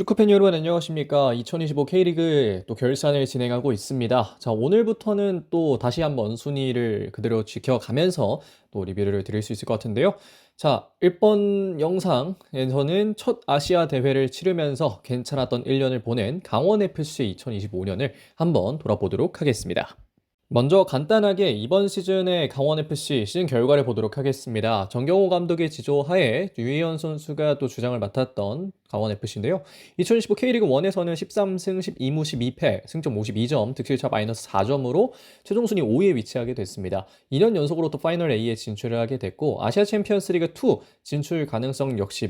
축구팬 여러분 안녕하십니까? 2025 K리그 또 결산을 진행하고 있습니다. 자, 오늘부터는 또 다시 한번 순위를 그대로 지켜가면서 또 리뷰를 드릴 수 있을 것 같은데요. 자, 1번 영상에서는 첫 아시아 대회를 치르면서 괜찮았던 1년을 보낸 강원FC 2025년을 한번 돌아보도록 하겠습니다. 먼저 간단하게 이번 시즌의 강원FC 시즌 결과를 보도록 하겠습니다. 정경호 감독의 지도하에 유희연 선수가 또 주장을 맡았던 강원FC인데요. 2025 K리그 1에서는 13승 12무 12패, 승점 52점, 득실차 마이너스 4점으로 최종 순위 5위에 위치하게 됐습니다. 2년 연속으로 또 파이널 A에 진출을 하게 됐고 아시아 챔피언스 리그 2 진출 가능성 역시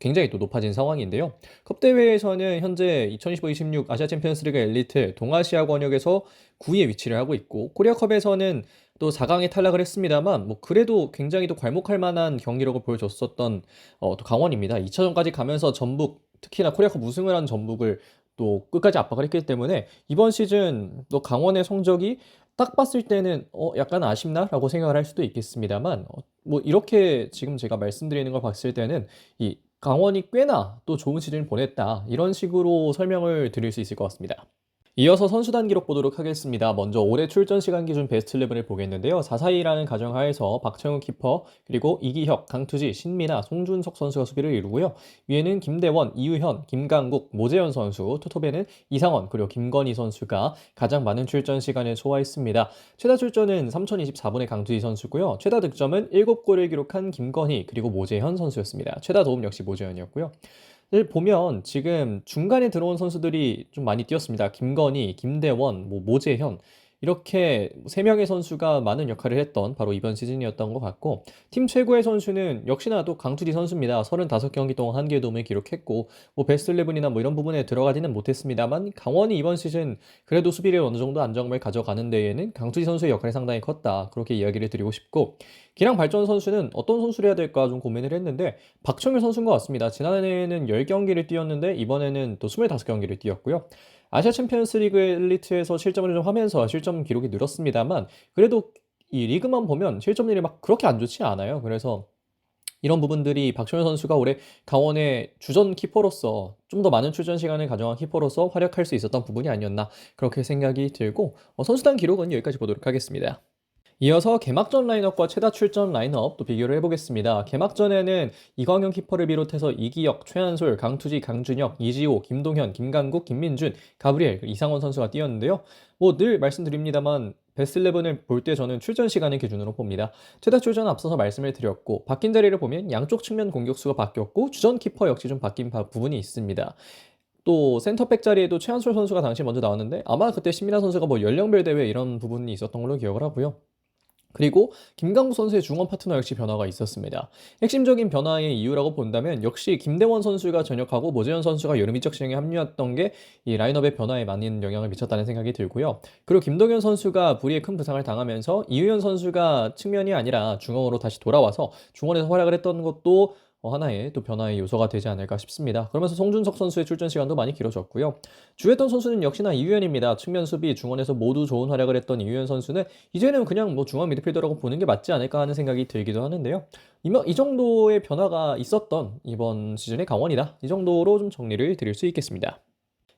굉장히 또 높아진 상황인데요. 컵 대회에서는 현재 2025-26 아시아 챔피언스 리그 엘리트 동아시아 권역에서 9위에 위치를 하고 있고 코리아컵에서는 또 4강에 탈락을 했습니다만 뭐 그래도 굉장히 또 괄목할 만한 경기력을 보여줬었던 또 강원입니다. 2차전까지 가면서 전북 특히나 코리아컵 우승을 한 전북을 또 끝까지 압박을 했기 때문에 이번 시즌 또 강원의 성적이 딱 봤을 때는 약간 아쉽나라고 생각을 할 수도 있겠습니다만 뭐 이렇게 지금 제가 말씀드리는 걸 봤을 때는 이 강원이 꽤나 또 좋은 시즌을 보냈다 이런 식으로 설명을 드릴 수 있을 것 같습니다. 이어서 선수단 기록 보도록 하겠습니다. 먼저 올해 출전 시간 기준 베스트 11을 보겠는데요. 4-4-2라는 가정하에서 박정우 키퍼, 그리고 이기혁, 강투지, 신민아, 송준석 선수가 수비를 이루고요. 위에는 김대원, 이유현, 김강국, 모재현 선수, 투톱에는 이상원, 그리고 김건희 선수가 가장 많은 출전 시간을 소화했습니다. 최다 출전은 3024분의 강투지 선수고요. 최다 득점은 7골을 기록한 김건희, 그리고 모재현 선수였습니다. 최다 도움 역시 모재현이었고요. 를 보면 지금 중간에 들어온 선수들이 좀 많이 뛰었습니다. 김건희, 김대원, 모재현 이렇게 세 명의 선수가 많은 역할을 했던 바로 이번 시즌이었던 것 같고 팀 최고의 선수는 역시나 또 강투디 선수입니다. 35경기 동안 한 개의 도움을 기록했고 베스트 11이나 뭐 이런 부분에 들어가지는 못했습니다만 강원이 이번 시즌 그래도 수비를 어느 정도 안정감을 가져가는 데에는 강투디 선수의 역할이 상당히 컸다. 그렇게 이야기를 드리고 싶고 기량 발전 선수는 어떤 선수를 해야 될까 좀 고민을 했는데 박청일 선수인 것 같습니다. 지난해에는 10경기를 뛰었는데 이번에는 또 25경기를 뛰었고요. 아시아 챔피언스 리그 엘리트에서 실점을 좀 하면서 실점 기록이 늘었습니다만 그래도 이 리그만 보면 실점률이 막 그렇게 안 좋지 않아요. 그래서 이런 부분들이 박철현 선수가 올해 강원의 주전 키퍼로서 좀 더 많은 출전 시간을 가져간 키퍼로서 활약할 수 있었던 부분이 아니었나 그렇게 생각이 들고 선수단 기록은 여기까지 보도록 하겠습니다. 이어서 개막전 라인업과 최다 출전 라인업 또 비교를 해보겠습니다. 개막전에는 이광현 키퍼를 비롯해서 이기혁, 최한솔, 강투지, 강준혁, 이지호, 김동현, 김강국, 김민준, 가브리엘, 이상원 선수가 뛰었는데요. 뭐 늘 말씀드립니다만 베스트 11을 볼 때 저는 출전 시간을 기준으로 봅니다. 최다 출전 앞서서 말씀을 드렸고 바뀐 자리를 보면 양쪽 측면 공격수가 바뀌었고 주전 키퍼 역시 좀 바뀐 부분이 있습니다. 또 센터백 자리에도 최한솔 선수가 당시 먼저 나왔는데 아마 그때 신민아 선수가 뭐 연령별 대회 이런 부분이 있었던 걸로 기억을 하고요. 그리고 김강국 선수의 중원 파트너 역시 변화가 있었습니다. 핵심적인 변화의 이유라고 본다면 역시 김대원 선수가 전역하고 모재현 선수가 여름 이적 시행에 합류했던 게 이 라인업의 변화에 많은 영향을 미쳤다는 생각이 들고요. 그리고 김동현 선수가 불의의 큰 부상을 당하면서 이유현 선수가 측면이 아니라 중원으로 다시 돌아와서 중원에서 활약을 했던 것도 하나의 또 변화의 요소가 되지 않을까 싶습니다. 그러면서 송준석 선수의 출전 시간도 많이 길어졌고요. 주했던 선수는 역시나 이유현입니다. 측면 수비, 중원에서 모두 좋은 활약을 했던 이유현 선수는 이제는 그냥 뭐 중앙 미드필더라고 보는 게 맞지 않을까 하는 생각이 들기도 하는데요. 이 정도의 변화가 있었던 이번 시즌의 강원이다. 이 정도로 좀 정리를 드릴 수 있겠습니다.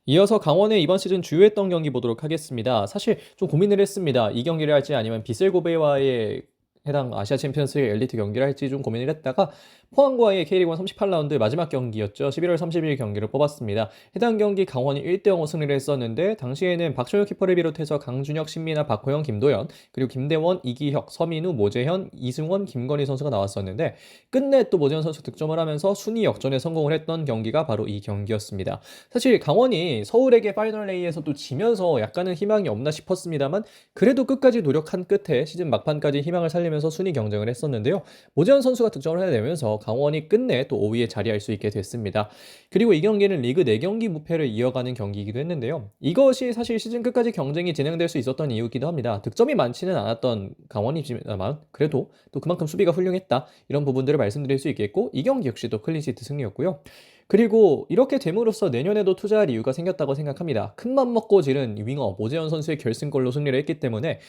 이어서 강원의 이번 시즌 주요했던 경기 보도록 하겠습니다. 사실 좀 고민을 했습니다. 이 경기를 할지 아니면 비셀 고베와의 해당 아시아 챔피언스리그 엘리트 경기를 할지 좀 고민을 했다가 포항과의 K리그1 38라운드 마지막 경기였죠. 11월 30일 경기를 뽑았습니다. 해당 경기 강원이 1대0 승리를 했었는데 당시에는 박철현 키퍼를 비롯해서 강준혁, 신민아, 박호영, 김도현 그리고 김대원, 이기혁, 서민우, 모재현, 이승원, 김건희 선수가 나왔었는데 끝내 또 모재현 선수 득점을 하면서 순위 역전에 성공을 했던 경기가 바로 이 경기였습니다. 사실 강원이 서울에게 파이널 A에서 또 지면서 약간은 희망이 없나 싶었습니다만 그래도 끝까지 노력한 끝에 시즌 막판까지 희망을 살리면서 순위 경쟁을 했었는데요. 모재현 선수가 득점을 해내면서 강원이 끝내 또 5위에 자리할 수 있게 됐습니다. 그리고 이 경기는 리그 4경기 무패를 이어가는 경기이기도 했는데요. 이것이 사실 시즌 끝까지 경쟁이 진행될 수 있었던 이유이기도 합니다. 득점이 많지는 않았던 강원이지만 그래도 또 그만큼 수비가 훌륭했다. 이런 부분들을 말씀드릴 수 있겠고 이 경기 역시 또 클린시트 승리였고요. 그리고 이렇게 됨으로써 내년에도 투자할 이유가 생겼다고 생각합니다. 큰맘 먹고 지른 윙어 모재현 선수의 결승골로 승리를 했기 때문에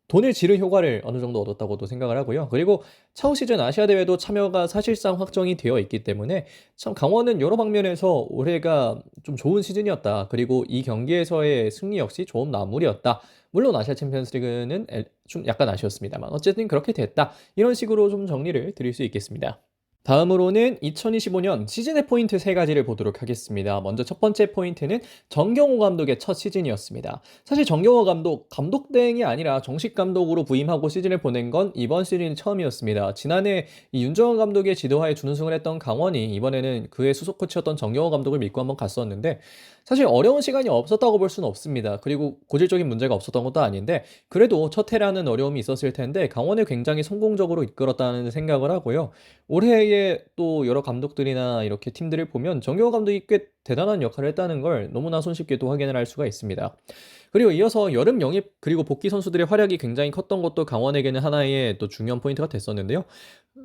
돈을 지른 효과를 어느 정도 얻었다고도 생각을 하고요. 그리고 차후 시즌 아시아 대회도 참여가 사실상 확정이 되어 있기 때문에 참 강원은 여러 방면에서 올해가 좀 좋은 시즌이었다. 그리고 이 경기에서의 승리 역시 좋은 마무리였다. 물론 아시아 챔피언스 리그는 좀 약간 아쉬웠습니다만 어쨌든 그렇게 됐다. 이런 식으로 좀 정리를 드릴 수 있겠습니다. 다음으로는 2025년 시즌의 포인트 세 가지를 보도록 하겠습니다. 먼저 첫 번째 포인트는 정경호 감독의 첫 시즌이었습니다. 사실 정경호 감독, 감독 대행이 아니라 정식 감독으로 부임하고 시즌을 보낸 건 이번 시즌이 처음이었습니다. 지난해 이 윤정원 감독의 지도하에 준우승을 했던 강원이 이번에는 그의 수석 코치였던 정경호 감독을 믿고 한번 갔었는데 사실 어려운 시간이 없었다고 볼 수는 없습니다. 그리고 고질적인 문제가 없었던 것도 아닌데 그래도 첫 해라는 어려움이 있었을 텐데 강원을 굉장히 성공적으로 이끌었다는 생각을 하고요. 올해의 또 여러 감독들이나 이렇게 팀들을 보면 정경호 감독이 꽤 대단한 역할을 했다는 걸 너무나 손쉽게 또 확인을 할 수가 있습니다. 그리고 이어서 여름 영입 그리고 복귀 선수들의 활약이 굉장히 컸던 것도 강원에게는 하나의 또 중요한 포인트가 됐었는데요.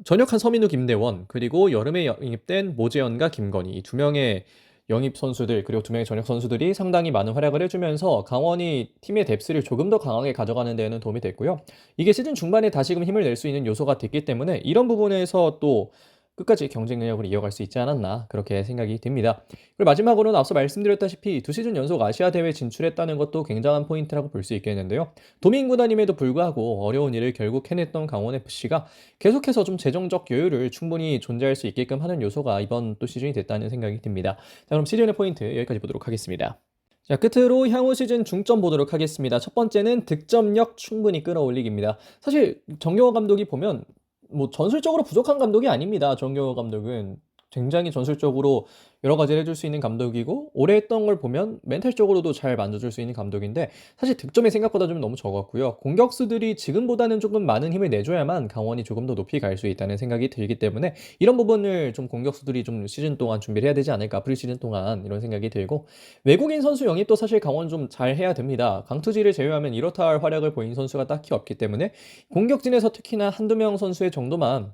전역한 서민우, 김대원 그리고 여름에 영입된 모재현과 김건희 이 두 명의 영입 선수들 그리고 두 명의 전역 선수들이 상당히 많은 활약을 해주면서 강원이 팀의 뎁스를 조금 더 강하게 가져가는 데에는 도움이 됐고요. 이게 시즌 중반에 다시금 힘을 낼 수 있는 요소가 됐기 때문에 이런 부분에서 또 끝까지 경쟁력을 이어갈 수 있지 않았나 그렇게 생각이 듭니다. 그리고 마지막으로는 앞서 말씀드렸다시피 두 시즌 연속 아시아 대회 진출했다는 것도 굉장한 포인트라고 볼 수 있겠는데요. 도민 구단임에도 불구하고 어려운 일을 결국 해냈던 강원 FC가 계속해서 좀 재정적 여유를 충분히 존재할 수 있게끔 하는 요소가 이번 또 시즌이 됐다는 생각이 듭니다. 자, 그럼 시즌의 포인트 여기까지 보도록 하겠습니다. 자, 끝으로 향후 시즌 중점 보도록 하겠습니다. 첫 번째는 득점력 충분히 끌어올리기입니다. 사실 정경호 감독이 보면 뭐 전술적으로 부족한 감독이 아닙니다. 정경호 감독은 굉장히 전술적으로 여러 가지를 해줄 수 있는 감독이고 올해 했던 걸 보면 멘탈적으로도 잘 만져줄 수 있는 감독인데 사실 득점이 생각보다 좀 너무 적었고요. 공격수들이 지금보다는 조금 많은 힘을 내줘야만 강원이 조금 더 높이 갈 수 있다는 생각이 들기 때문에 이런 부분을 좀 공격수들이 좀 시즌 동안 준비를 해야 되지 않을까 프리시즌 동안 이런 생각이 들고 외국인 선수 영입도 사실 강원 좀 잘 해야 됩니다. 강투지를 제외하면 이렇다 할 활약을 보인 선수가 딱히 없기 때문에 공격진에서 특히나 한두 명 선수의 정도만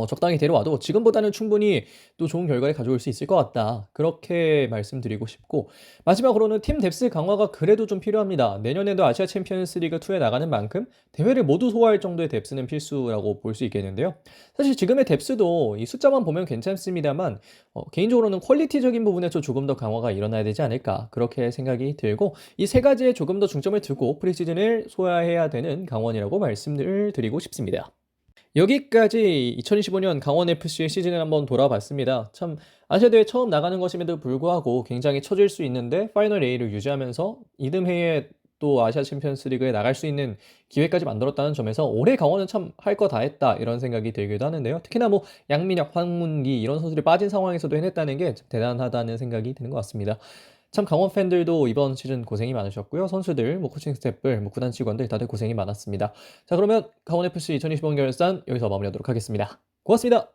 적당히 데려와도 지금보다는 충분히 또 좋은 결과를 가져올 수 있을 것 같다. 그렇게 말씀드리고 싶고 마지막으로는 팀 뎁스 강화가 그래도 좀 필요합니다. 내년에도 아시아 챔피언스 리그 2에 나가는 만큼 대회를 모두 소화할 정도의 뎁스는 필수라고 볼 수 있겠는데요. 사실 지금의 뎁스도 이 숫자만 보면 괜찮습니다만 개인적으로는 퀄리티적인 부분에서 조금 더 강화가 일어나야 되지 않을까 그렇게 생각이 들고 이 세 가지에 조금 더 중점을 두고 프리시즌을 소화해야 되는 강원이라고 말씀을 드리고 싶습니다. 여기까지 2025년 강원FC의 시즌을 한번 돌아봤습니다. 참 아시아대회 처음 나가는 것임에도 불구하고 굉장히 처질 수 있는데 파이널 A를 유지하면서 이듬해에 또 아시아 챔피언스 리그에 나갈 수 있는 기회까지 만들었다는 점에서 올해 강원은 참 할 거 다 했다 이런 생각이 들기도 하는데요. 특히나 뭐 양민혁, 황문기 이런 선수들이 빠진 상황에서도 해냈다는 게 대단하다는 생각이 드는 것 같습니다. 참 강원 팬들도 이번 시즌 고생이 많으셨고요. 선수들, 뭐 코칭 스태프들, 뭐 구단 직원들 다들 고생이 많았습니다. 자, 그러면 강원 FC 2025 결산 여기서 마무리하도록 하겠습니다. 고맙습니다.